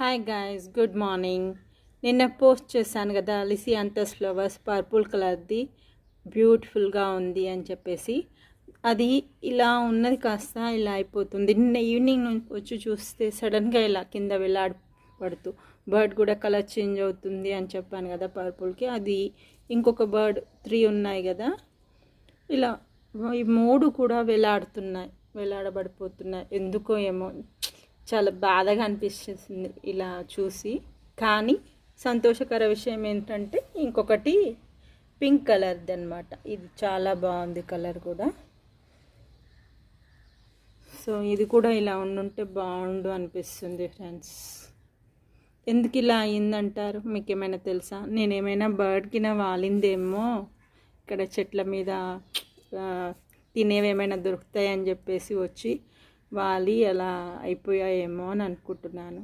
Hi guys, good morning. నిన్న post చేశాను కదా లిసియాంథస్ ఫ్లవర్స్ పర్పుల్ కలర్ది బ్యూటిఫుల్గా ఉంది అని చెప్పేసి. అది ఇలా ఉన్నది కాస్త ఇలా అయిపోతుంది. నిన్న ఈవినింగ్ నుంచి వచ్చి చూస్తే సడన్గా ఇలా కింద పడుతూ బర్డ్ కూడా కలర్ చేంజ్ అవుతుంది అని చెప్పాను కదా పర్పుల్కి. అది ఇంకొక బర్డ్ 3 ఉన్నాయి కదా, ఇలా ఈ 3 కూడా వేలాడబడిపోతున్నాయి. ఎందుకో ఏమో చాలా బాధగా అనిపిస్తుంది ఇలా చూసి. కానీ సంతోషకర విషయం ఏంటంటే ఇంకొకటి పింక్ కలర్ది అనమాట. ఇది చాలా బాగుంది కలర్ కూడా. సో ఇది కూడా ఇలా ఉండుంటే బాగుండు అనిపిస్తుంది ఫ్రెండ్స్. ఎందుకు ఇలా అయిందంటారు? మీకు ఏమైనా తెలుసా? నేనేమైనా బర్డ్కి వాలిందేమో, ఇక్కడ చెట్ల మీద తినేవేమైనా దొరుకుతాయని చెప్పేసి వచ్చి వాలి అలా అయిపోయాయేమో అని అనుకుంటున్నాను.